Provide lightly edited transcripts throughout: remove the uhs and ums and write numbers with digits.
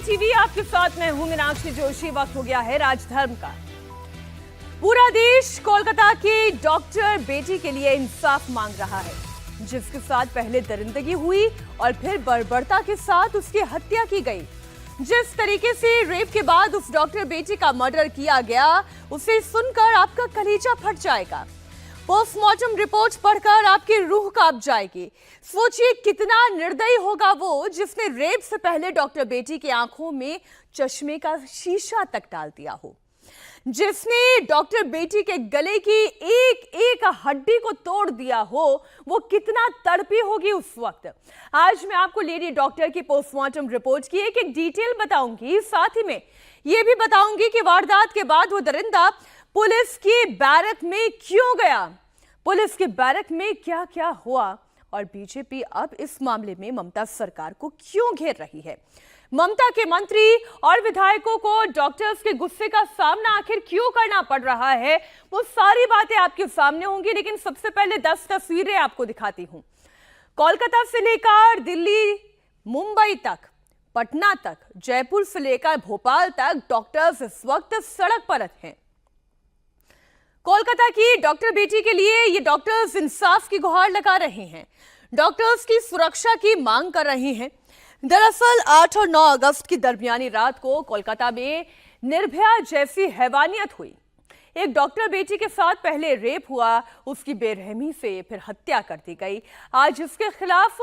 TV आपके साथ मैं हूं मीनाक्षी जोशी। वक्त हो गया है राजधर्म का। पूरा देश कोलकाता की डॉक्टर बेटी के लिए इंसाफ मांग रहा है, जिसके साथ पहले दरिंदगी हुई और फिर बर्बरता के साथ उसकी हत्या की गई। जिस तरीके से रेप के बाद उस डॉक्टर बेटी का मर्डर किया गया, उसे सुनकर आपका कलेजा फट जाएगा। पोस्टमार्टम रिपोर्ट पढ़कर आपकी रूह कांप जाएगी। सोचिए कितना निर्दयी होगा वो जिसने रेप से पहले डॉक्टर बेटी की आंखों में चश्मे का शीशा तक डाल दिया हो, जिसने डॉक्टर बेटी के गले की एक एक हड्डी को तोड़ दिया हो। वो कितना तड़पी होगी उस वक्त। आज मैं आपको लेडी डॉक्टर की पोस्टमार्टम रिपोर्ट की एक डिटेल बताऊंगी, साथ ही में ये भी बताऊंगी कि वारदात के बाद वो दरिंदा पुलिस की बैरक में क्यों गया, पुलिस के बैरक में क्या क्या हुआ और बीजेपी अब इस मामले में ममता सरकार को क्यों घेर रही है। ममता के मंत्री और विधायकों को डॉक्टर्स के गुस्से का सामना आखिर क्यों करना पड़ रहा है, वो सारी बातें आपके सामने होंगी। लेकिन सबसे पहले 10 तस्वीरें आपको दिखाती हूं। कोलकाता से लेकर दिल्ली, मुंबई तक, पटना तक, जयपुर से लेकर भोपाल तक डॉक्टर्स इस वक्त सड़क पर हैं। कोलकाता की डॉक्टर बेटी के लिए ये डॉक्टर्स इंसाफ की गुहार लगा रहे हैं, डॉक्टर्स की सुरक्षा की मांग कर रहे हैं। दरअसल 8 और 9 अगस्त की दरमियानी रात को कोलकाता में निर्भया जैसी हैवानियत हुई। एक डॉक्टर बेटी के साथ पहले रेप हुआ, उसकी बेरहमी से फिर हत्या कर दी गई। आज इसके खिलाफ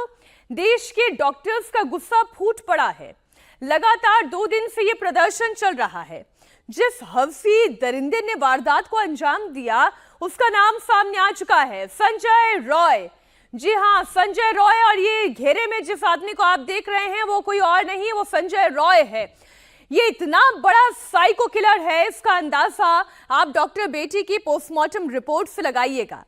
देश के डॉक्टर्स का गुस्सा फूट पड़ा है। लगातार 2 दिन से ये प्रदर्शन चल रहा है। जिस हवसी दरिंदे ने वारदात को अंजाम दिया, उसका नाम सामने आ चुका है, संजय रॉय। जी हां, संजय रॉय। और ये घेरे में जिस आदमी को आप देख रहे हैं वो कोई और नहीं, वो संजय रॉय है। ये इतना बड़ा साइको किलर है, इसका अंदाजा आप डॉक्टर बेटी की पोस्टमार्टम रिपोर्ट से लगाइएगा।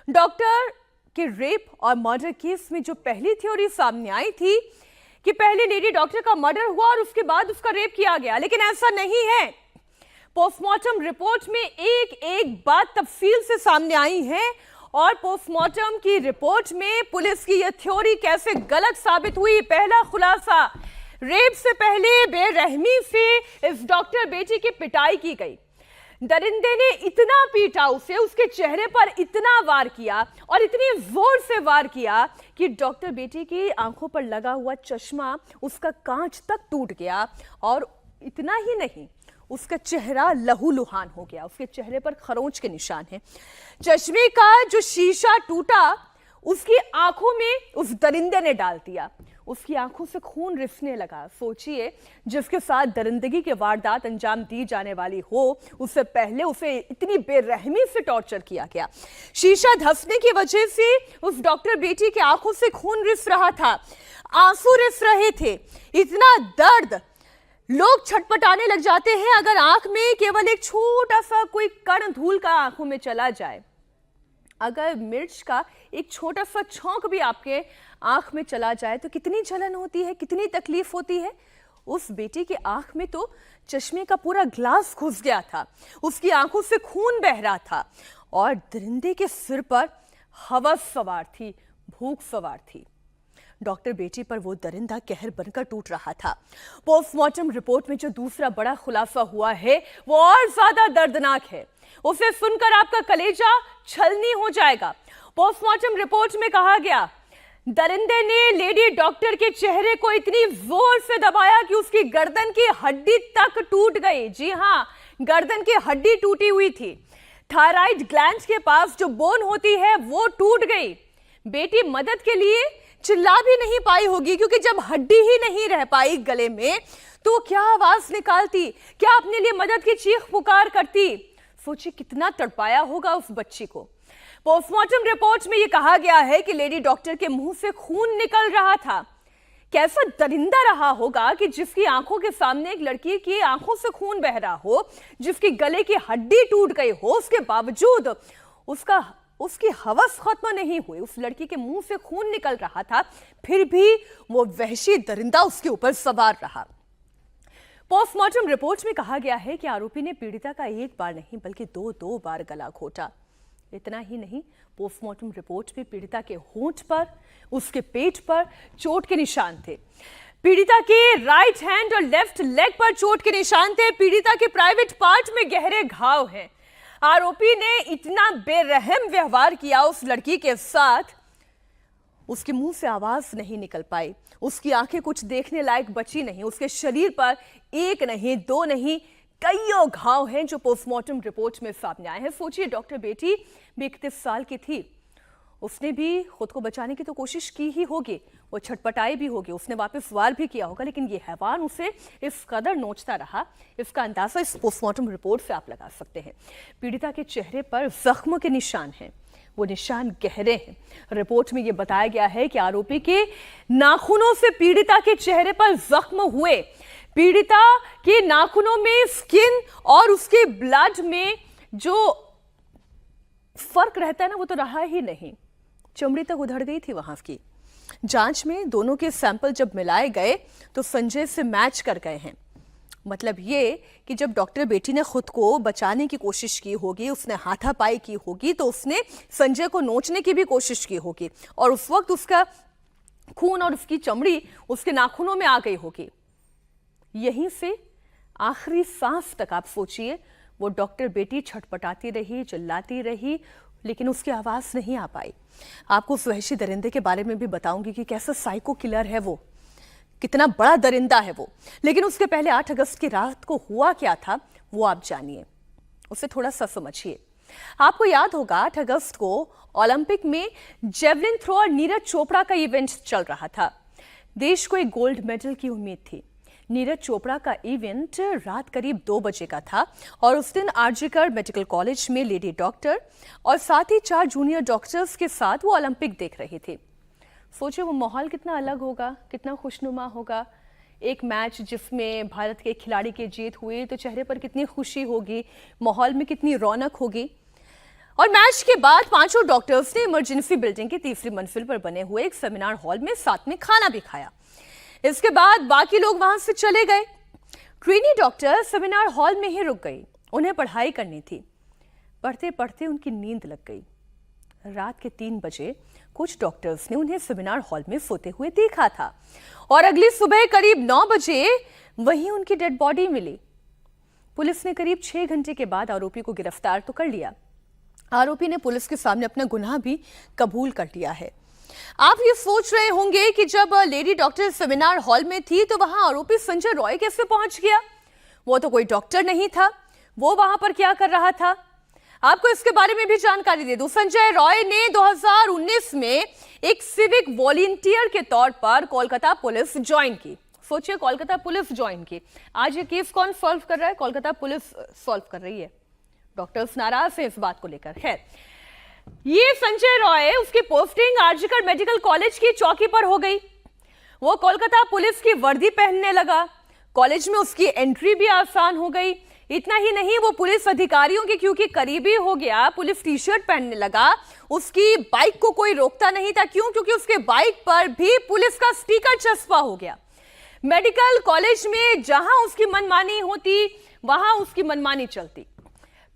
डॉक्टर के रेप और मर्डर केस में जो पहली थ्योरी सामने आई थी कि पहले लेडी डॉक्टर का मर्डर हुआ और उसके बाद उसका रेप किया गया, लेकिन ऐसा नहीं है। पोस्टमार्टम रिपोर्ट में एक एक बात तफसील से सामने आई है और पोस्टमार्टम की रिपोर्ट में पुलिस की यह थ्योरी कैसे गलत साबित हुई। पहला खुलासा, रेप से पहले बेरहमी से इस डॉक्टर बेटी की पिटाई की गई। दरिंदे ने इतना पीटा उसे, उसके चेहरे पर इतना वार किया और इतनी जोर से वार किया कि डॉक्टर बेटी की आंखों पर लगा हुआ चश्मा, उसका कांच तक टूट गया। और इतना ही नहीं, उसका चेहरा लहूलुहान हो गया, उसके चेहरे पर खरोंच के निशान हैं। चश्मे का जो शीशा टूटा, उसकी आंखों में उस दरिंदे ने डाल दिया। उसकी आंखों से खून रिसने लगा। सोचिए, जिसके साथ दरिंदगी के वारदात अंजाम दी जाने वाली हो, उससे पहले उसे इतनी बेरहमी से टॉर्चर किया गया। शीशा धंसने की वजह से उस डॉक्टर बेटी की आंखों से खून रिस रहा था, आंसू रिस रहे थे। इतना दर्द, लोग छटपटाने लग जाते हैं अगर आंख में केवल एक छोटा सा कोई कण धूल का आंखों में चला जाए। अगर मिर्च का एक छोटा सा छौंक भी आपके आंख में चला जाए तो कितनी जलन होती है, कितनी तकलीफ होती है। उस बेटी की आंख में तो चश्मे का पूरा ग्लास घुस गया था, उसकी आंखों से खून बह रहा था और दरिंदे के सिर पर हवस सवार थी, भूख सवार थी। डॉक्टर बेटी पर वो दरिंदा कहर बनकर टूट रहा था। पोस्टमार्टम रिपोर्ट में जो दूसरा बड़ा खुलासा हुआ है वो और ज्यादा दर्दनाक है। उसे सुनकर आपका कलेजा छलनी हो जाएगा। पोस्टमार्टम रिपोर्ट में कहा गया, दरिंदे ने लेडी डॉक्टर के चेहरे को इतनी जोर से दबाया कि उसकी गर्दन की हड्डी तक टूट गई। जी हां, गर्दन की हड्डी टूटी हुई थी। थायराइड ग्लैंड के पास जो बोन होती है वो टूट गई। बेटी मदद के लिए चिल्ला भी नहीं पाई होगी, क्योंकि जब हड्डी ही नहीं रह पाई गले में तो क्या आवाज निकालती, क्या अपने लिए मदद की चीख पुकार करती। सोचिए कितना तड़पाया होगा उस बच्ची को। पोस्टमार्टम रिपोर्ट में यह कहा गया है कि लेडी डॉक्टर के मुंह से खून निकल रहा था। कैसा दरिंदा रहा होगा कि जिसकी आंखों के सामने एक लड़की की आंखों से खून बह रहा हो, जिसकी गले की हड्डी टूट गई हो, उसके बावजूद उसकी हवस खत्म नहीं हुई। उस लड़की के मुंह से खून निकल रहा था, फिर भी वो वहशी दरिंदा उसके ऊपर सवार रहा। पोस्टमार्टम रिपोर्ट में कहा गया है कि आरोपी ने पीड़िता का एक बार नहीं बल्कि दो बार गला घोटा। इतना ही नहीं, पोस्टमार्टम रिपोर्ट में पीड़िता के होंठ पर, उसके पेट पर चोट के निशान थे। पीड़िता के राइट हैंड और लेफ्ट लेग पर चोट के निशान थे। पीड़िता के प्राइवेट पार्ट में गहरे घाव हैं। आरोपी ने इतना बेरहम व्यवहार किया उस लड़की के साथ, उसके मुंह से आवाज नहीं निकल पाई, उसकी आंखें कुछ देखने लायक बची नहीं। उसके शरीर पर एक नहीं, दो नहीं, कईयों घाव हैं जो पोस्टमार्टम रिपोर्ट में सामने आए हैं। सोचिए, डॉक्टर बेटी भी 31 साल की थी, उसने भी खुद को बचाने की तो कोशिश की ही होगी, वो छटपटाई भी होगी, उसने वापस वार भी किया होगा, लेकिन ये हैवान उसे इस कदर नोचता रहा, इसका अंदाजा इस पोस्टमार्टम रिपोर्ट से आप लगा सकते हैं। पीड़िता के चेहरे पर जख्मों के निशान हैं, वो निशान गहरे हैं। रिपोर्ट में यह बताया गया है कि आरोपी के नाखूनों से पीड़िता के चेहरे पर जख्म हुए। पीड़िता के नाखूनों में स्किन और उसके ब्लड में जो फर्क रहता है ना, वो तो रहा ही नहीं, चमड़ी तक उधड़ गई थी वहां की। जांच में दोनों के सैंपल जब मिलाए गए तो संजय से मैच कर गए हैं। मतलब ये कि जब डॉक्टर बेटी ने खुद को बचाने की कोशिश की होगी, उसने हाथापाई की होगी, तो उसने संजय को नोचने की भी कोशिश की होगी और उस वक्त उसका खून और उसकी चमड़ी उसके नाखूनों में आ गई होगी। यहीं से आखिरी सांस तक आप सोचिए, वो डॉक्टर बेटी छटपटाती रही, चिल्लाती रही, लेकिन उसकी आवाज नहीं आ पाई। आपको उस वहशी दरिंदे के बारे में भी बताऊंगी कि कैसा साइको किलर है वो, कितना बड़ा दरिंदा है वो। लेकिन उसके पहले 8 अगस्त की रात को हुआ क्या था, वो आप जानिए, उसे थोड़ा सा समझिए। आपको याद होगा 8 अगस्त को ओलंपिक में जेवलिन थ्रो और नीरज चोपड़ा का इवेंट चल रहा था। देश को एक गोल्ड मेडल की उम्मीद थी। नीरज चोपड़ा का इवेंट रात करीब 2 बजे का था और उस दिन आरजीकर मेडिकल कॉलेज में लेडी डॉक्टर और साथ ही 4 जूनियर डॉक्टर्स के साथ वो ओलंपिक देख रही थी। सोचिए वो माहौल कितना अलग होगा, कितना खुशनुमा होगा। एक मैच जिसमें भारत के खिलाड़ी की जीत हुई तो चेहरे पर कितनी खुशी होगी, माहौल में कितनी रौनक होगी। और मैच के बाद 5 डॉक्टर्स ने इमरजेंसी बिल्डिंग की 3री मंजिल पर बने हुए एक सेमिनार हॉल में साथ में खाना भी खाया। इसके बाद बाकी लोग वहां से चले गए। ट्रेनी डॉक्टर सेमिनार हॉल में ही रुक गई, उन्हें पढ़ाई करनी थी। पढ़ते पढ़ते उनकी नींद लग गई। रात के 3 बजे कुछ डॉक्टर्स ने उन्हें सेमिनार हॉल में सोते हुए देखा था और अगली सुबह करीब 9 बजे वहीं उनकी डेड बॉडी मिली। पुलिस ने करीब 6 घंटे के बाद आरोपी को गिरफ्तार तो कर लिया। आरोपी ने पुलिस के सामने अपना गुनाह भी कबूल कर लिया है। आप ये सोच रहे होंगे कि जब लेडी डॉक्टर सेमिनार हॉल में थी तो वहां आरोपी संजय रॉय कैसे पहुंच गया? वो तो कोई डॉक्टर नहीं था, वो वहां पर क्या कर रहा था? आपको इसके बारे में भी जानकारी दे दूं। संजय रॉय ने 2019 में एक सिविक वॉलंटियर के तौर पर कोलकाता पुलिस ज्वाइन की। सोचिए, कोलकाता पुलिस ज्वाइन की। आज ये केस कौन सॉल्व कर रहा है? कोलकाता पुलिस सॉल्व कर रही है। डॉक्टर्स नाराज हैं इस बात को लेकर। है ये संजय रॉय, उसकी पोस्टिंग आरजीकर मेडिकल कॉलेज की चौकी पर हो गई। वो कोलकाता पुलिस की वर्दी पहनने लगा। कॉलेज में उसकी एंट्री भी आसान हो गई। इतना ही नहीं, वो पुलिस अधिकारियों के क्योंकि करीबी हो गया, पुलिस टी शर्ट पहनने लगा। उसकी बाइक को कोई रोकता नहीं था। क्यों? क्योंकि उसके बाइक पर भी पुलिस का स्टिकर चस्पा हो गया। मेडिकल कॉलेज में जहां उसकी मनमानी होती वहां उसकी मनमानी चलती।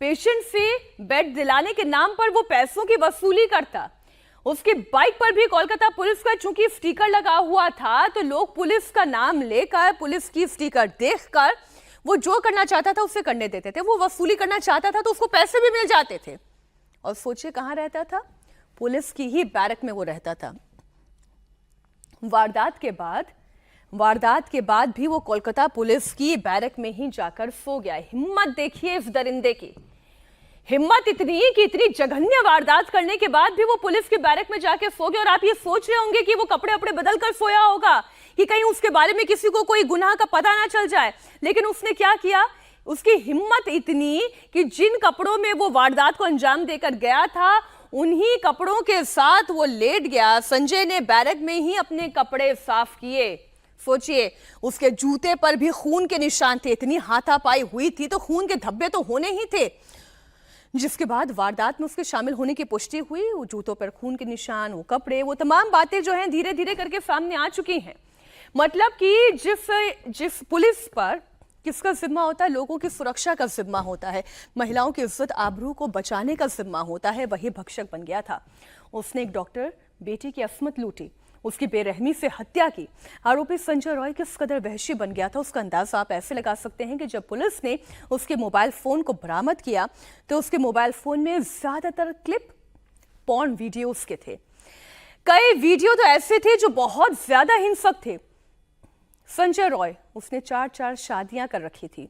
पेशेंट से बेड दिलाने के नाम पर वो पैसों की वसूली करता। उसकी बाइक पर भी कोलकाता पुलिस का चूंकि स्टिकर लगा हुआ था तो लोग पुलिस का नाम लेकर, पुलिस की स्टिकर देखकर वो जो करना चाहता था उसे करने देते थे। वो वसूली करना चाहता था तो उसको पैसे भी मिल जाते थे। और सोचिए कहां रहता था? पुलिस की ही बैरक में वो रहता था। वारदात के बाद भी वो कोलकाता पुलिस की बैरक में ही जाकर सो गया। हिम्मत देखिए इस दरिंदे की, हिम्मत इतनी कि इतनी जघन्य वारदात करने के बाद भी वो पुलिस की बैरक में जाके सो गया। और आप ये सोच रहे होंगे कि वो कपड़े अपने बदल कर सोया होगा कि कहीं उसके बारे में किसी को कोई गुनाह का पता ना चल जाए। लेकिन उसने क्या किया? उसकी हिम्मत इतनी कि जिन कपड़ों में वो वारदात को अंजाम देकर गया था उन्हीं कपड़ों के साथ वो लेट गया। संजय ने बैरक में ही अपने कपड़े साफ किए। सोचिए, उसके जूते पर भी खून के निशान थे। इतनी हाथापाई हुई थी तो खून के धब्बे तो होने ही थे। जिसके बाद वारदात में उसके शामिल होने की पुष्टि हुई। वो जूतों पर खून के निशान, वो कपड़े, वो तमाम बातें जो हैं धीरे धीरे करके सामने आ चुकी हैं। मतलब कि जिस पुलिस पर किसका जिम्मा होता है? लोगों की सुरक्षा का जिम्मा होता है, महिलाओं की इज्जत आबरू को बचाने का जिम्मा होता है, वही भक्षक बन गया था। उसने एक डॉक्टर बेटी की अस्मत लूटी, उसकी बेरहमी से हत्या की। आरोपी संजय रॉय किस कदर वहशी बन गया था उसका अंदाजा आप ऐसे लगा सकते हैं कि जब पुलिस ने उसके मोबाइल फोन को बरामद किया तो उसके मोबाइल फोन में ज्यादातर क्लिप पॉर्न वीडियोस के थे। कई वीडियो तो ऐसे थे जो बहुत ज्यादा हिंसक थे। संजय रॉय उसने 4 शादियां कर रखी थी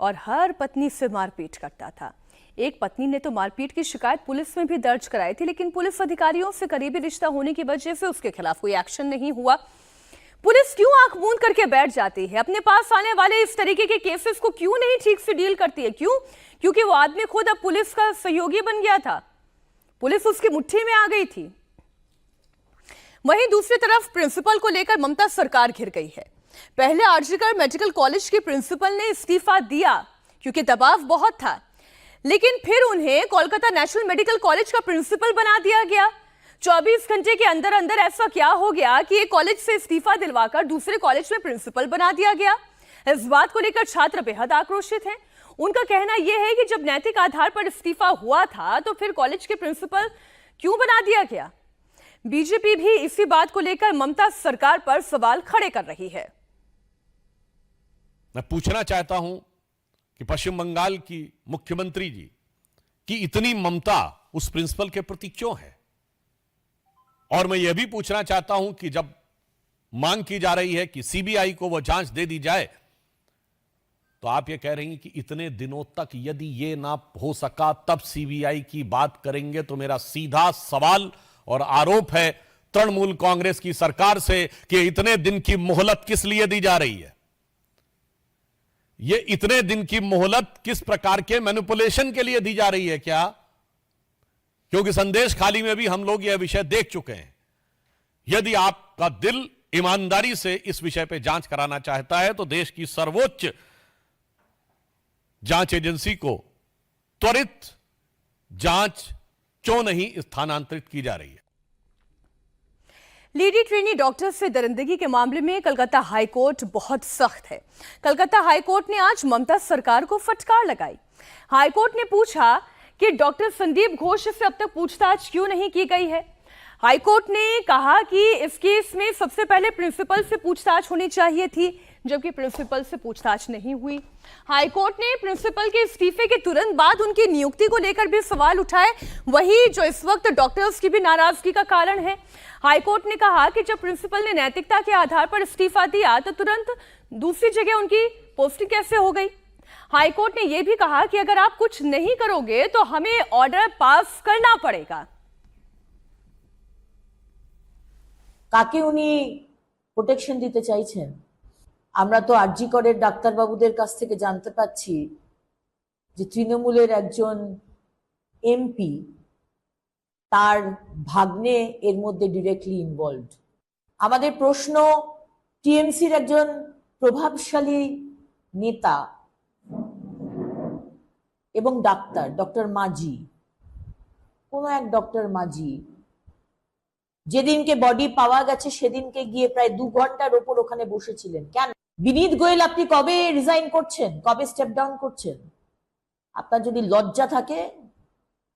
और हर पत्नी से मारपीट करता था। एक पत्नी ने तो मारपीट की शिकायत पुलिस में भी दर्ज कराई थी, लेकिन पुलिस अधिकारियों से करीबी रिश्ता होने की वजह से उसके खिलाफ कोई एक्शन नहीं हुआ। पुलिस क्यों आंख मूंद करके बैठ जाती है? अपने पास आने वाले इस तरीके के केसेस को क्यों नहीं ठीक से डील करती है? क्यों? क्योंकि वो आदमी खुद अब पुलिस का सहयोगी बन गया था, पुलिस उसकी मुट्ठी में आ गई थी। वहीं दूसरी तरफ प्रिंसिपल को लेकर ममता सरकार घिर गई है। पहले आरजीकर मेडिकल कॉलेज के प्रिंसिपल ने इस्तीफा दिया क्योंकि दबाव बहुत था, लेकिन फिर उन्हें कोलकाता नेशनल मेडिकल कॉलेज का प्रिंसिपल बना दिया गया। 24 घंटे के अंदर अंदर ऐसा क्या हो गया कि एक कॉलेज से इस्तीफा दिलवाकर दूसरे कॉलेज में प्रिंसिपल बना दिया गया? इस बात को लेकर छात्र बेहद आक्रोशित हैं। उनका कहना यह है कि जब नैतिक आधार पर इस्तीफा हुआ था तो फिर कॉलेज के प्रिंसिपल क्यों बना दिया गया? बीजेपी भी इसी बात को लेकर ममता सरकार पर सवाल खड़े कर रही है। मैं पूछना चाहता हूं कि पश्चिम बंगाल की मुख्यमंत्री जी की इतनी ममता उस प्रिंसिपल के प्रति क्यों है? और मैं यह भी पूछना चाहता हूं कि जब मांग की जा रही है कि सीबीआई को वह जांच दे दी जाए, तो आप यह कह रही हैं कि इतने दिनों तक यदि यह ना हो सका तब सीबीआई की बात करेंगे। तो मेरा सीधा सवाल और आरोप है तृणमूल कांग्रेस की सरकार से कि इतने दिन की मोहलत किस लिए दी जा रही है? यह इतने दिन की मोहलत किस प्रकार के मैनिपुलेशन के लिए दी जा रही है? क्या क्योंकि संदेश खाली में भी हम लोग यह विषय देख चुके हैं। यदि आपका दिल ईमानदारी से इस विषय पर जांच कराना चाहता है तो देश की सर्वोच्च जांच एजेंसी को त्वरित जांच क्यों नहीं स्थानांतरित की जा रही है? लेडी ट्रेनी डॉक्टर से दरिंदगी के मामले में कलकत्ता हाईकोर्ट बहुत सख्त है। कलकत्ता हाईकोर्ट ने आज ममता सरकार को फटकार लगाई। हाईकोर्ट ने पूछा कि डॉक्टर संदीप घोष से अब तक पूछताछ क्यों नहीं की गई है। हाईकोर्ट ने कहा कि इस केस में सबसे पहले प्रिंसिपल से पूछताछ होनी चाहिए थी, जबकि प्रिंसिपल से पूछताछ नहीं हुई। हाईकोर्ट ने प्रिंसिपल के इस्तीफे के तुरंत बाद उनकी नियुक्ति को लेकर भी सवाल उठाए, वही जो इस वक्त डॉक्टर्स की भी नाराजगी का कारण है। हाईकोर्ट ने कहा कि जब प्रिंसिपल ने नैतिकता के आधार पर इस्तीफा दिया तो तुरंत दूसरी जगह उनकी पोस्टिंग कैसे हो गई। हाईकोर्ट ने यह भी कहा कि अगर आप कुछ नहीं करोगे तो हमें ऑर्डर पास करना पड़ेगा। কাকে উনি প্রোটেকশন দিতে চাইছেন? আমরা তো আরজি করের ডাক্তারবাবুদের কাছ থেকে জানতে পাচ্ছি যে তৃণমূলের একজন এমপি তার ভাগ্নে এর মধ্যে ডিরেক্টলি ইনভলভড। আমাদের প্রশ্ন, টিএমসির একজন প্রভাবশালী নেতা এবং ডাক্তার ডক্টর মাঝি, কোন এক ডক্টর মাঝি যেদিনকে বডি পাওয়া গেছে সেদিনকে গিয়ে প্রায় 2 ঘন্টার উপর ওখানে বসেছিলেন। কেন? বিনীত গোয়েল আপনি কবে রিজাইন করছেন, কবে স্টেপ ডাউন করছেন? আপনার যদি লজ্জা থাকে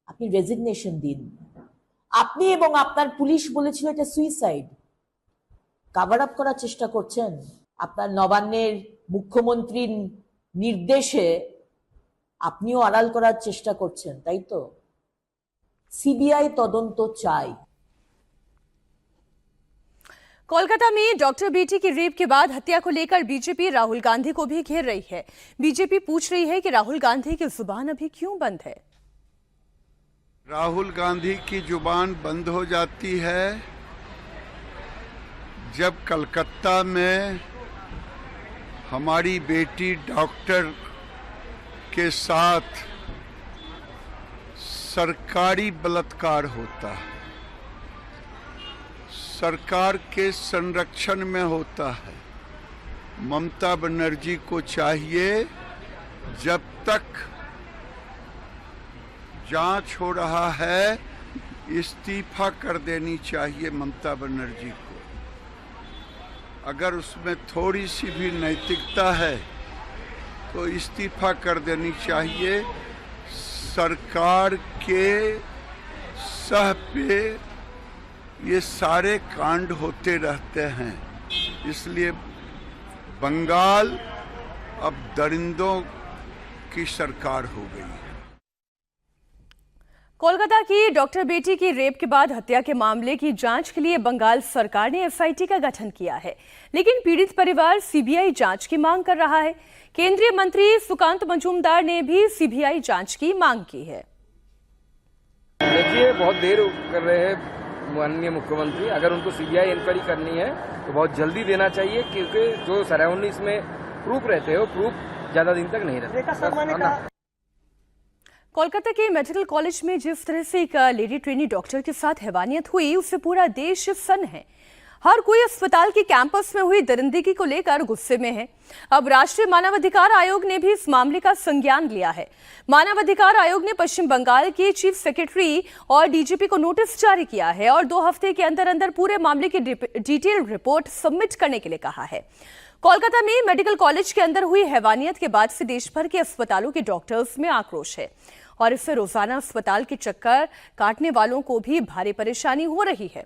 আপনি রেজিগনেশন দিন। আপনি এবং আপনার পুলিশ বলেছিল এটা সুইসাইড, কভার আপ করার চেষ্টা করছেন। আপনার নবান্নের মুখ্যমন্ত্রীর নির্দেশে আপনিও আড়াল করার চেষ্টা করছেন, তাই তো? সিবিআই তদন্ত চাই। कोलकाता में डॉक्टर बेटी की रेप के बाद हत्या को लेकर बीजेपी राहुल गांधी को भी घेर रही है। बीजेपी पूछ रही है कि राहुल गांधी की जुबान अभी क्यों बंद है। राहुल गांधी की जुबान बंद हो जाती है जब कलकत्ता में हमारी बेटी डॉक्टर के साथ सरकारी बलात्कार होता है, सरकार के संरक्षण में होता है। ममता बनर्जी को चाहिए जब तक जांच हो रहा है इस्तीफा कर देनी चाहिए ममता बनर्जी को। अगर उसमें थोड़ी सी भी नैतिकता है तो इस्तीफा कर देनी चाहिए। सरकार के सह पे ये सारे कांड होते रहते हैं। इसलिए बंगाल अब दरिंदों की सरकार हो गई है। कोलकाता की डॉक्टर बेटी की रेप के बाद हत्या के मामले की जांच के लिए बंगाल सरकार ने एसआईटी का गठन किया है, लेकिन पीड़ित परिवार सीबीआई जांच की मांग कर रहा है। केंद्रीय मंत्री सुकांत मजूमदार ने भी सीबीआई जांच की मांग की है। देखिए, बहुत देर कर रहे हैं माननीय मुख्यमंत्री। अगर उनको सीबीआई इंक्वायरी करनी है तो बहुत जल्दी देना चाहिए, क्योंकि जो सराउंडिंग्स में प्रूफ रहते हैं वो प्रूफ ज्यादा दिन तक नहीं रहते। कोलकाता के मेडिकल कॉलेज में जिस तरह से एक लेडी ट्रेनी डॉक्टर के साथ हैवानियत हुई, उससे पूरा देश सन्न है। हर कोई अस्पताल के कैंपस में हुई दरिंदगी को लेकर गुस्से में है। अब राष्ट्रीय मानवाधिकार आयोग ने भी इस मामले का संज्ञान लिया है। मानवाधिकार आयोग ने पश्चिम बंगाल के चीफ सेक्रेटरी और डीजीपी को नोटिस जारी किया है और 2 हफ्ते के अंदर अंदर पूरे मामले की डिटेल रिपोर्ट सबमिट करने के लिए कहा है। कोलकाता में मेडिकल कॉलेज के अंदर हुई हैवानियत के बाद से देश भर के अस्पतालों के डॉक्टर्स में आक्रोश है और इससे रोजाना अस्पताल के चक्कर काटने वालों को भी भारी परेशानी हो रही है।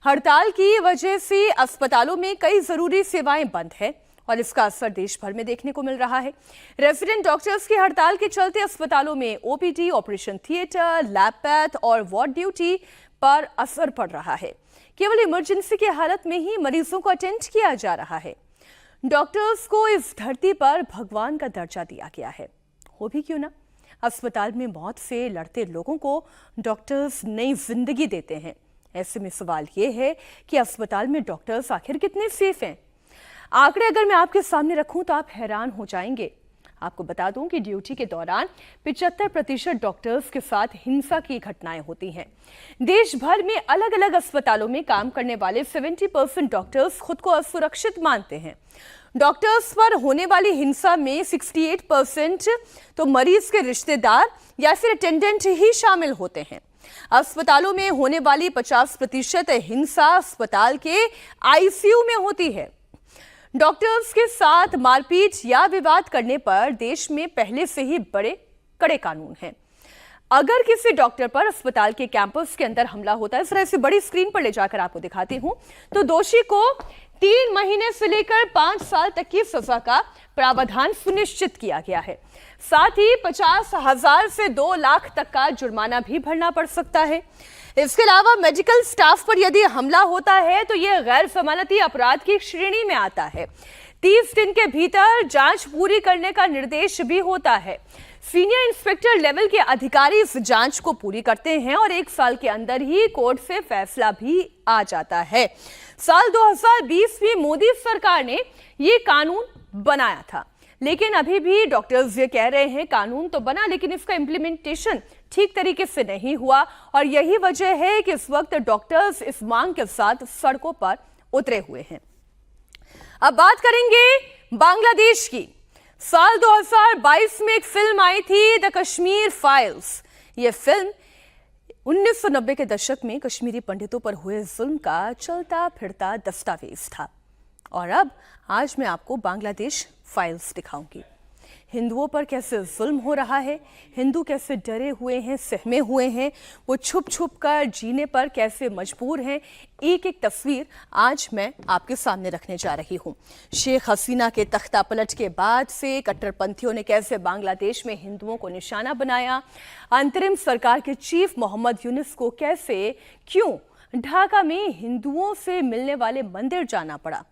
हड़ताल की वजह से अस्पतालों में कई जरूरी सेवाएं बंद हैं और इसका असर देश भर में देखने को मिल रहा है। रेजिडेंट डॉक्टर्स की हड़ताल के चलते अस्पतालों में OPD, operation theatre, lab path और वार्ड ड्यूटी पर असर पड़ रहा है। केवल इमरजेंसी की हालत में ही मरीजों को अटेंड किया जा रहा है। डॉक्टर्स को इस धरती पर भगवान का दर्जा दिया गया है। हो भी क्यों ना, अस्पताल में मौत से लड़ते लोगों को डॉक्टर्स नई जिंदगी देते हैं। ऐसे में सवाल ये है कि अस्पताल में डॉक्टर्स आखिर कितने सेफ हैं? आंकड़े अगर मैं आपके सामने रखूं तो आप हैरान हो जाएंगे। आपको बता दूं कि ड्यूटी के दौरान 75% डॉक्टर्स के साथ हिंसा की घटनाएं होती हैं। देश भर में अलग अलग अस्पतालों में काम करने वाले 70% डॉक्टर्स खुद को असुरक्षित मानते हैं। डॉक्टर्स पर होने वाली हिंसा में 68% तो मरीज के रिश्तेदार या फिर अटेंडेंट ही शामिल होते हैं। अस्पतालों में होने वाली 50% हिंसा अस्पताल के आईसीयू में होती है। डॉक्टर्स के साथ मारपीट या विवाद करने पर देश में पहले से ही बड़े कड़े कानून हैं। अगर किसी डॉक्टर पर अस्पताल के कैंपस के अंदर हमला होता है, इस तरह से बड़ी स्क्रीन पर ले जाकर आपको दिखाती हूं, तो दोषी को 3 महीने से लेकर 5 साल तक की सजा का प्रावधान सुनिश्चित किया गया है। साथ ही 50,000 से 2 लाख तक का जुर्माना भी भरना पड़ सकता है। इसके अलावा मेडिकल स्टाफ पर यदि हमला होता है तो यह गैर जमानती अपराध की श्रेणी में आता है। 30 दिन के भीतर जांच पूरी करने का निर्देश भी होता है। सीनियर इंस्पेक्टर लेवल के अधिकारी इस जांच को पूरी करते हैं और 1 साल के अंदर ही कोर्ट से फैसला भी आ जाता है। साल 2020 में मोदी सरकार ने ये कानून बनाया था, लेकिन अभी भी डॉक्टर्स ये कह रहे हैं कानून तो बना, लेकिन इसका इंप्लीमेंटेशन ठीक तरीके से नहीं हुआ और यही वजह है कि इस वक्त डॉक्टर्स इस मांग के साथ सड़कों पर उतरे हुए हैं। अब बात करेंगे बांग्लादेश की। साल 2022 में एक फिल्म आई थी, द कश्मीर फाइल्स। यह फिल्म 1990 के दशक में कश्मीरी पंडितों पर हुए जुल्म का चलता फिरता दस्तावेज था और अब आज मैं आपको बांग्लादेश फाइल्स दिखाऊंगी। हिंदुओं पर कैसे जुल्म हो रहा है, हिंदू कैसे डरे हुए हैं, सहमे हुए हैं, वो छुप छुप कर जीने पर कैसे मजबूर हैं, एक एक तस्वीर आज मैं आपके सामने रखने जा रही हूं। शेख हसीना के तख्ता पलट के बाद से कट्टरपंथियों ने कैसे बांग्लादेश में हिंदुओं को निशाना बनाया, अंतरिम सरकार के चीफ मोहम्मद यूनुस को कैसे क्यों ढाका में हिंदुओं से मिलने वाले मंदिर जाना पड़ा,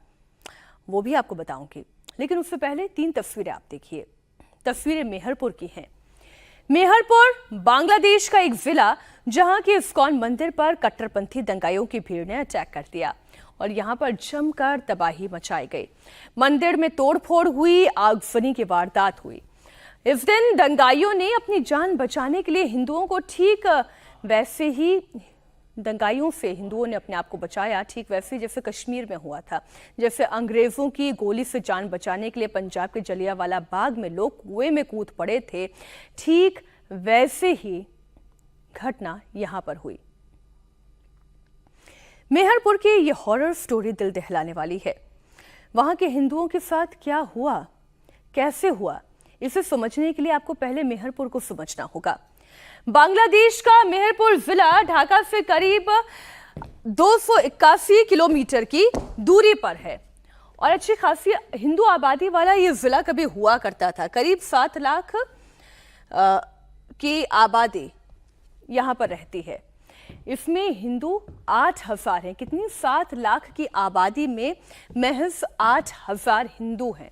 वो भी आपको बताऊंगी। लेकिन उससे पहले 3 तस्वीरें आप देखिए। तस्वीरें मेहरपुर की हैं। मेहरपुर बांग्लादेश का एक जिला जहां के इस्कॉन मंदिर पर कट्टरपंथी दंगाइयों की भीड़ ने अटैक कर दिया और यहां पर जमकर तबाही मचाई गई। मंदिर में तोड़फोड़ हुई, आगजनी की वारदात हुई। इस दिन दंगाइयों ने अपनी जान बचाने के लिए हिंदुओं को ठीक वैसे ही दंगाइयों से हिंदुओं ने अपने आप को बचाया, ठीक वैसे जैसे कश्मीर में हुआ था। जैसे अंग्रेजों की गोली से जान बचाने के लिए पंजाब के जलियांवाला बाग में लोग कुएं में कूद पड़े थे, ठीक वैसे ही घटना यहां पर हुई। मेहरपुर की यह हॉरर स्टोरी दिल दहलाने वाली है। वहां के हिंदुओं के साथ क्या हुआ, कैसे हुआ, इसे समझने के लिए आपको पहले मेहरपुर को समझना होगा। बांग्लादेश का मेहरपुर जिला ढाका से करीब 281 किलोमीटर की दूरी पर है और अच्छी खासी हिंदू आबादी वाला ये जिला कभी हुआ करता था। करीब 7 लाख की आबादी यहां पर रहती है। इसमें हिंदू 8,000 हैं। कितनी? 7 लाख की आबादी में महज 8,000 हिंदू हैं।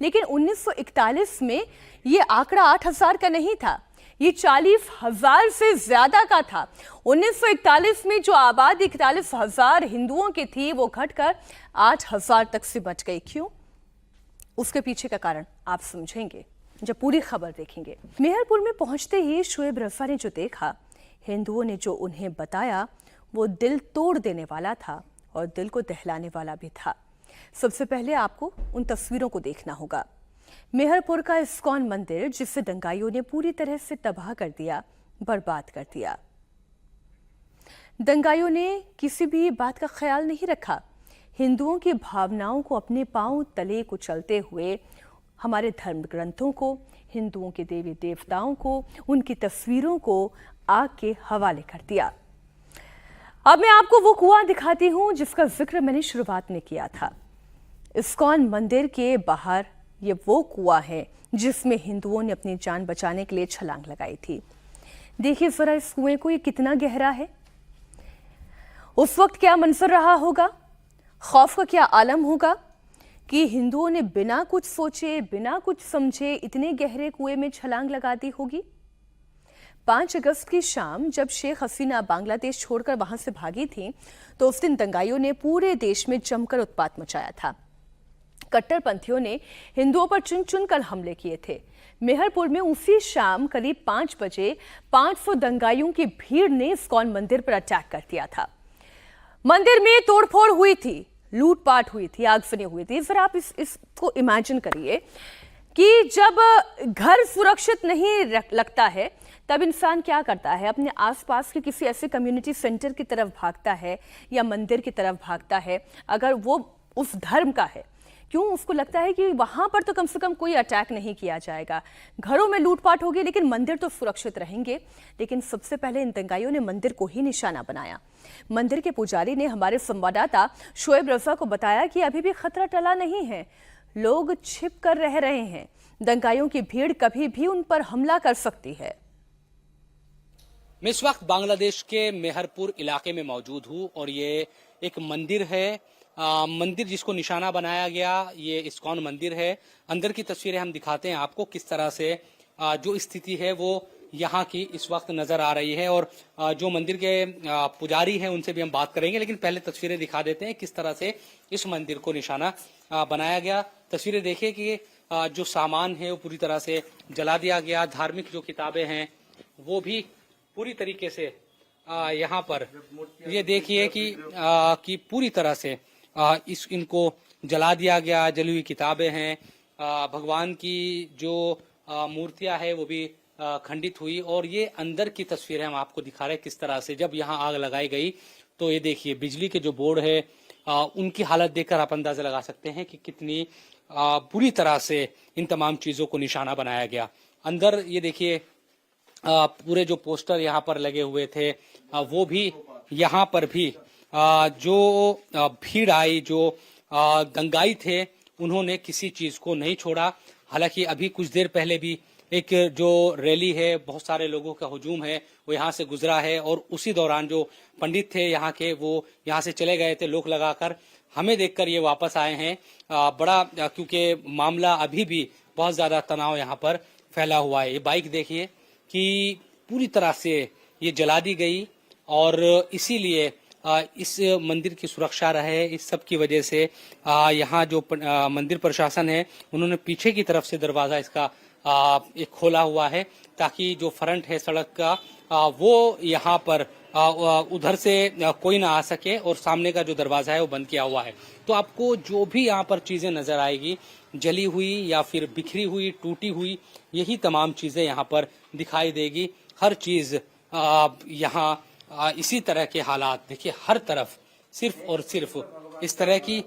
लेकिन 1941 में ये आंकड़ा 8,000 का नहीं था, ये 40,000 से ज्यादा का था। 1941 में जो आबादी 41,000 हिंदुओं की थी वो घटकर 8,000 तक से बच गई। क्यों? उसके पीछे का कारण आप समझेंगे जब पूरी खबर देखेंगे। मेहरपुर में पहुंचते ही शोएब रजा ने जो देखा, हिंदुओं ने जो उन्हें बताया, वो दिल तोड़ देने वाला था और दिल को दहलाने वाला भी था। सबसे पहले आपको उन तस्वीरों को देखना होगा। मेहरपुर का इस्कॉन मंदिर जिसे दंगाइयों ने पूरी तरह से तबाह कर दिया, बर्बाद कर दिया। दंगाइयों ने किसी भी बात का ख्याल नहीं रखा। हिंदुओं की भावनाओं को अपने पांव तले कुचलते हुए हमारे धर्म ग्रंथों को, हिंदुओं के देवी देवताओं को, उनकी तस्वीरों को आग के हवाले कर दिया। अब मैं आपको वो कुआं दिखाती हूं जिसका जिक्र मैंने शुरुआत में किया था। इस्कॉन मंदिर के बाहर ये वो कुआं है जिसमें हिंदुओं ने अपनी जान बचाने के लिए छलांग लगाई थी। देखिए जरा इस कुएं को, ये कितना गहरा है। उस वक्त क्या मंजर रहा होगा, खौफ का क्या आलम होगा कि हिंदुओं ने बिना कुछ सोचे, बिना कुछ समझे इतने गहरे कुएं में छलांग लगा दी होगी। 5 अगस्त की शाम जब शेख हसीना बांग्लादेश छोड़कर वहां से भागी थी, तो उस दिन दंगाइयों ने पूरे देश में जमकर उत्पात मचाया था। कट्टरपंथियों ने हिंदुओं पर चुन चुनकर हमले किए थे। मेहरपुर में उसी शाम करीब 5 बजे 500 दंगाइयों की भीड़ ने इस्कॉन मंदिर पर अटैक कर दिया था। मंदिर में तोड़फोड़ हुई थी, लूटपाट हुई थी, आगजनी हुई थी। जरा आप इसको इमेजिन करिए कि जब घर सुरक्षित नहीं लगता है तब इंसान क्या करता है, अपने आसपास के किसी ऐसे कम्युनिटी सेंटर की तरफ भागता है या मंदिर की तरफ भागता है, अगर वो उस धर्म का है। क्यों? उसको लगता है कि वहां पर तो कम से कम कोई अटैक नहीं किया जाएगा, घरों में लूटपाट होगी लेकिन मंदिर तो सुरक्षित रहेंगे। लेकिन सबसे पहले इन दंगाइयों ने मंदिर को ही निशाना बनाया। मंदिर के पुजारी ने हमारे संवाददाता शोएब रजा को बताया कि अभी भी खतरा टला नहीं है, लोग छिप कर रह रहे हैं। दंगाइयों की भीड़ कभी भी उन पर हमला कर सकती है। मैं इस वक्त बांग्लादेश के मेहरपुर इलाके में मौजूद हूँ और ये एक मंदिर है, मंदिर जिसको निशाना बनाया गया, ये इस्कॉन मंदिर है। अंदर की तस्वीरें हम दिखाते हैं आपको किस तरह से जो स्थिति है वो यहाँ की इस वक्त नजर आ रही है। और जो मंदिर के पुजारी हैं उनसे भी हम बात करेंगे, लेकिन पहले तस्वीरें दिखा देते हैं किस तरह से इस मंदिर को निशाना बनाया गया। तस्वीरें देखिए कि जो सामान है वो पूरी तरह से जला दिया गया। धार्मिक जो किताबें हैं वो भी पूरी तरीके से यहाँ पर ये देखिए कि पूरी तरह से इनको जला दिया गया। जली हुई किताबें हैं, भगवान की जो मूर्तियां है वो भी खंडित हुई। और ये अंदर की तस्वीरें हम आपको दिखा रहे हैं किस तरह से जब यहाँ आग लगाई गई तो ये देखिए बिजली के जो बोर्ड है उनकी हालत देखकर आप अंदाजा लगा सकते हैं कि कितनी बुरी तरह से इन तमाम चीजों को निशाना बनाया गया। अंदर ये देखिए पूरे जो पोस्टर यहाँ पर लगे हुए थे वो भी यहाँ पर भी जो भीड़ आई, जो दंगाई थे, उन्होंने किसी चीज को नहीं छोड़ा। हालांकि अभी कुछ देर पहले भी एक जो रैली है, बहुत सारे लोगों का हुजूम है, वो यहाँ से गुजरा है और उसी दौरान जो पंडित थे यहाँ के वो यहाँ से चले गए थे लोक लगाकर। हमें देखकर ये वापस आए हैं बड़ा, क्योंकि मामला अभी भी बहुत ज्यादा तनाव यहाँ पर फैला हुआ है। ये बाइक देखिए कि पूरी तरह से ये जला दी गई और इसीलिए इस मंदिर की सुरक्षा रहे, इस सब की वजह से यहाँ जो मंदिर प्रशासन है उन्होंने पीछे की तरफ से दरवाजा इसका एक खोला हुआ है ताकि जो फ्रंट है सड़क का वो यहाँ पर उधर से कोई ना आ सके और सामने का जो दरवाजा है वो बंद किया हुआ है। तो आपको जो भी यहाँ पर चीजें नजर आएगी, जली हुई या फिर बिखरी हुई, टूटी हुई, यही तमाम चीजें यहाँ पर दिखाई देगी। हर चीज यहाँ इसी तरह के हालात देखिए, हर तरफ सिर्फ और सिर्फ इस तरह की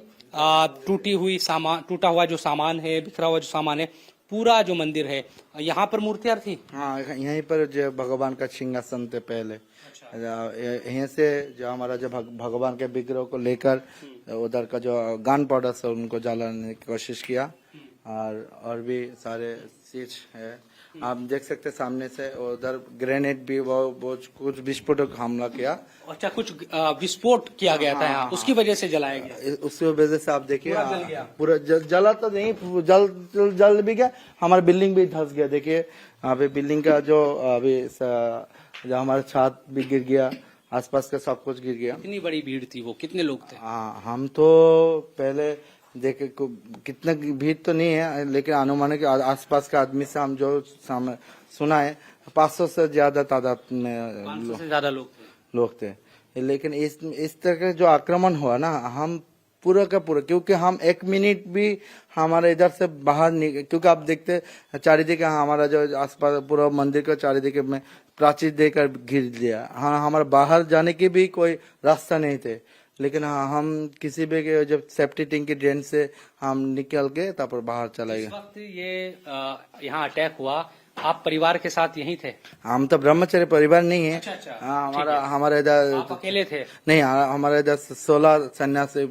टूटी हुई सामान, टूटा हुआ जो सामान है, बिखरा हुआ जो सामान है, पूरा जो मंदिर है, यहाँ पर मूर्तियां थी। हाँ, यहीं पर जो भगवान का सिंहासन थे पहले। यहीं से जो हमारा जो भगवान के विग्रह को लेकर उधर का जो गन पाउडर से उनको जलाने की कोशिश किया, और भी सारे चीज है आप देख सकते हैं सामने से। उधर ग्रेनेड भी वो कुछ विस्फोटक हमला किया। अच्छा, कुछ विस्फोट किया गया था यहाँ, उसकी वजह से जलाया गया। उसकी वजह से आप देखिए पूरा जल गया। पूरा जला तो नहीं, जल भी गया, हमारा बिल्डिंग भी धंस गया। देखिए अभी बिल्डिंग का जो जो हमारा छत भी गिर गया, आसपास का सब कुछ गिर गया। कितनी बड़ी भीड़ थी वो, कितने लोग थे? हम तो पहले देखे कितना भीड़ तो नहीं है, लेकिन अनुमान के आसपास के आदमी से हम जो सुना है 500 से ज्यादा तादाद में 500 से ज्यादा लोग थे। लेकिन इस तरह का जो आक्रमण हुआ ना, हम पूरा का पूरा, क्योंकि हम 1 मिनट भी हमारे इधर से बाहर नहीं, क्योंकि आप देखते चारिदिके हमारा जो आसपास पूरा मंदिर का चारिदिके में प्राचीर देकर घिर दिया। हाँ, हमारे बाहर जाने की भी कोई रास्ता नहीं थे, लेकिन हाँ, हम किसी भी जब सेफ्टी टिंग की ड्रेन से हम निकल के तब बाहर चला गया। इस वक्त ये यहाँ अटैक हुआ, आप परिवार के साथ यहीं थे? हम तो ब्रह्मचर्य परिवार नहीं है। अच्छा, हाँ, हमारे इधर आप अकेले थे? नहीं, हमारे इधर 16 सन्यासी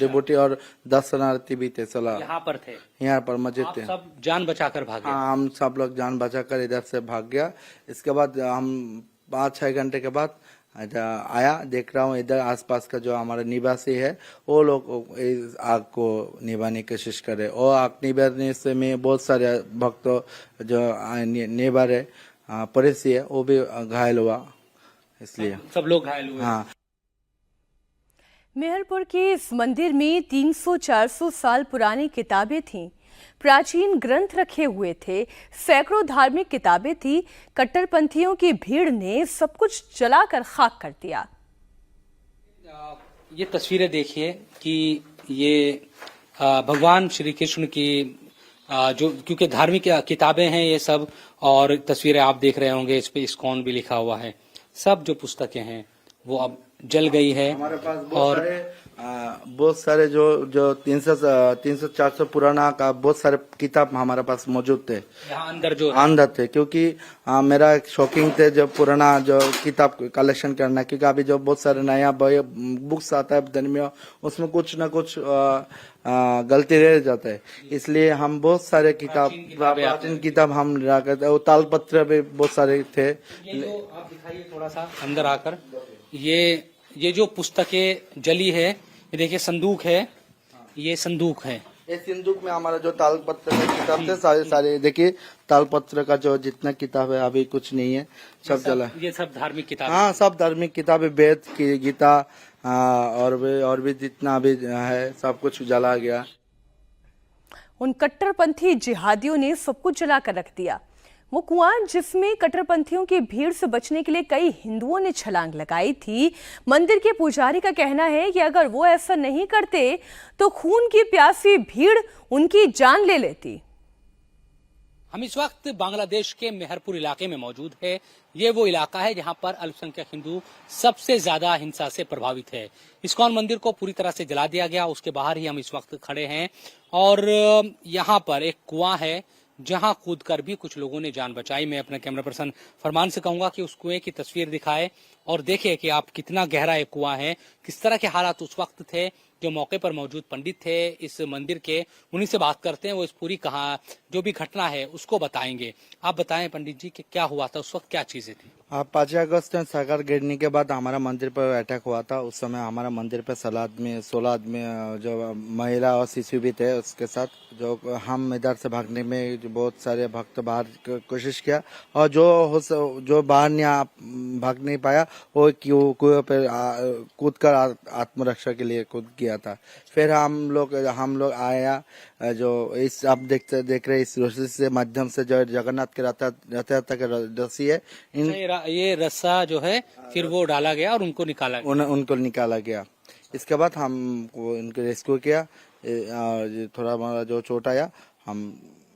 डिवोटी और 10 शरणार्थी भी थे। 16 यहाँ पर थे? यहाँ पर मस्जिद आप थे। सब जान बचाकर भागे? हाँ, हम सब लोग जान बचाकर इधर से भाग गया। इसके बाद हम 5-6 घंटे के बाद आया, देख रहा हूँ इधर आसपास का जो हमारा निवासी है वो लोग इस आग को निभाने की कोशिश करे, और आग निभाने से में बहुत सारे भक्त जो नेबर है, पड़ोसी है, वो भी घायल हुआ। इसलिए सब लोग घायल हुए? हाँ। मेहरपुर के इस मंदिर में 300-400 साल पुरानी किताबें थीं, प्राचीन ग्रंथ रखे हुए थे, सैकड़ों धार्मिक किताबें थी। कट्टरपंथियों की भीड़ ने सब कुछ जलाकर खाक कर दिया। ये तस्वीरें देखिए कि ये भगवान श्री कृष्ण की जो, क्योंकि धार्मिक किताबें हैं ये सब, और तस्वीरें आप देख रहे होंगे, इस पे इस्कॉन भी लिखा हुआ है। सब जो पुस्तकें हैं वो अब जल गई है। हमारे पास बहुत सारे जो 300-400 पुराना का बहुत सारे किताब हमारे पास मौजूद थे। यहाँ अंदर थे, क्योंकि मेरा एक शौकीन थे जो पुराना जो किताब कलेक्शन करना, क्योंकि अभी जो बहुत सारे नया बुक्स आता है धर्मियों, उसमें कुछ ना कुछ गलती रह जाता है। इसलिए हम बहुत सारे प्राचीन किताब हम रखते, वो तालपत्र भी बहुत सारे थे। ये जो आप दिखाइए थोड़ा सा अंदर आकर, ये जो पुस्तकें जली है, ये देखिए संदूक है, ये संदूक है। इस संदूक में हमारा जो तालपत्र का किताब थे सारे देखिए, तालपत्र का जो जितना किताब है अभी कुछ नहीं है, सब जला। ये सब धार्मिक किताब? हाँ, सब धार्मिक किताबें, वेद की, गीता और भी जितना भी है सब कुछ जला गया। उन कट्टरपंथी जिहादियों ने सब कुछ जलाकर रख दिया। वो कुआं जिसमें कट्टरपंथियों की भीड़ से बचने के लिए कई हिंदुओं ने छलांग लगाई थी, मंदिर के पुजारी का कहना है कि अगर वो ऐसा नहीं करते तो खून की प्यासी भीड़ उनकी जान ले लेती। हम इस वक्त बांग्लादेश के मेहरपुर इलाके में मौजूद है। ये वो इलाका है जहां पर अल्पसंख्यक हिंदू सबसे ज्यादा हिंसा से प्रभावित है। इस्कॉन मंदिर को पूरी तरह से जला दिया गया, उसके बाहर ही हम इस वक्त खड़े हैं, और यहाँ पर एक कुआं है जहां कूदकर भी कुछ लोगों ने जान बचाई। मैं अपने कैमरा पर्सन फरमान से कहूंगा कि उस कुएं की तस्वीर दिखाए और देखें कि आप कितना गहरा एक कुआं है, किस तरह के हालात उस वक्त थे। जो मौके पर मौजूद पंडित थे इस मंदिर के, उन्हीं से बात करते हैं, वो इस पूरी जो भी घटना है उसको बताएंगे। आप बताएं पंडित जी कि क्या हुआ था उस वक्त, क्या चीजें थी? 5 अगस्त में सरकार गिरने के बाद हमारा मंदिर पर अटैक हुआ था। उस समय हमारा मंदिर पर 16 आदमी जो महिला और शिशु भी थे उसके साथ, जो हम इधर से भागने में बहुत सारे भक्त बाहर कोशिश किया, और जो बाहर नहीं भाग नहीं पाया वो कुएं पर कूदकर आत्मरक्षा के लिए कूद गया था। फिर हम लोग आया, जो इस आप देख रहे इस रस्सी से माध्यम से जो जगन्नाथ के रथ यात्रा के रस्सी है, ये रस्सा जो है फिर वो डाला गया और उनको निकाला गया। इसके बाद हम उनको रेस्क्यू किया, थोड़ा हमारा जो चोट आया हम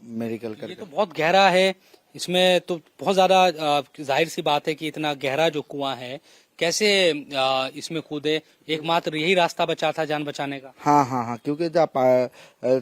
मेडिकल करके। ये तो बहुत गहरा है, इसमें तो बहुत ज्यादा जाहिर सी बात है कि इतना गहरा जो कुआं है, कैसे इसमें कूदे, एकमात्र यही रास्ता बचा था जान बचाने का। हाँ हाँ हाँ, क्योंकि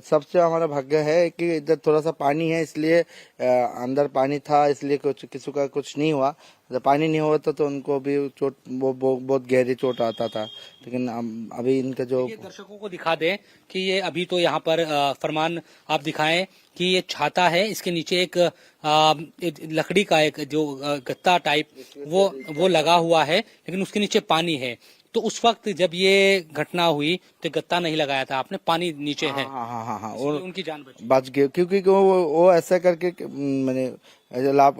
सबसे हमारा भाग्य है कि इधर थोड़ा सा पानी है, इसलिए अंदर पानी था, इसलिए कुछ किसी का कुछ नहीं हुआ। जब पानी नहीं होता तो उनको भी चोट बहुत गहरी चोट आता था। लेकिन अभी इनका जो ये दर्शकों को दिखा दें कि ये अभी तो यहाँ पर फरमान आप दिखाएं कि ये छाता है, इसके नीचे एक लकड़ी का एक जो गत्ता टाइप वो लगा हुआ है, लेकिन उसके नीचे पानी है। तो उस वक्त जब ये घटना हुई तो गत्ता नहीं लगाया था आपने, पानी नीचे है। हाँ हाँ हाँ हाँ, इसलिए और उनकी जान बच गए, क्योंकि वो ऐसा करके मैंने लाभ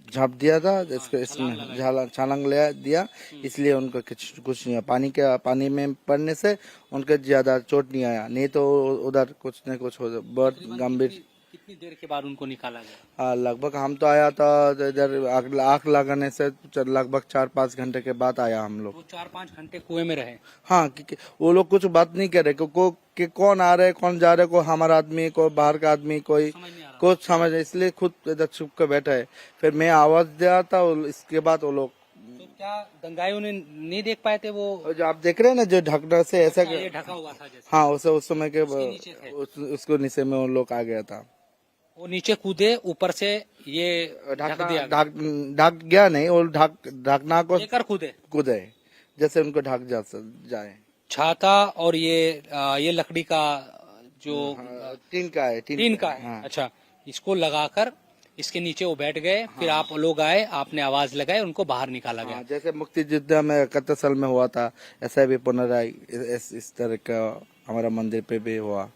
झाप दिया था, इसमें छलांग ले दिया, इसलिए उनको कुछ नहीं हुआ। पानी में पड़ने से उनके ज्यादा चोट नहीं आया, नहीं तो उधर कुछ न कुछ हो बहुत गंभीर। कितनी देर के बाद उनको निकाला गया? लगभग हम तो आया था इधर आग लगाने से लगभग 4-5 घंटे के बाद आया हम लोग। वो 4-5 घंटे कुएं में रहे। हाँ, क्योंकि वो लोग कुछ बात नहीं कर रहे कि कौन आ रहे कौन जा रहे, कोई हमारा आदमी कोई बाहर का आदमी कोई कुछ समझ, इसलिए खुद इधर छुप कर बैठा है। फिर मैं आवाज दिया था, इसके बाद वो लोग तो क्या दंगाइयों ने नहीं देख पाए थे वो? जो आप देख रहे हैं ना, जो ढकना से ऐसा ये ढका हुआ था जैसे। हाँ, उस समय के उसको नीचे में वो लोग आ गया था। वो नीचे कूदे, ऊपर से ये ढक दिया, ढक गया नहीं, वो ढकना को लेकर कूदे जैसे उनको ढक जाए। छाता और ये लकड़ी का जो टीन का है। हाँ। अच्छा, इसको लगाकर इसके नीचे वो बैठ गए। फिर आप लोग आए, आपने आवाज लगाई, उनको बाहर निकाला गया। जैसे मुक्ति युद्ध में 71 साल में हुआ था, ऐसा भी पुनराय इस तरह का हमारा मंदिर पे भी हुआ।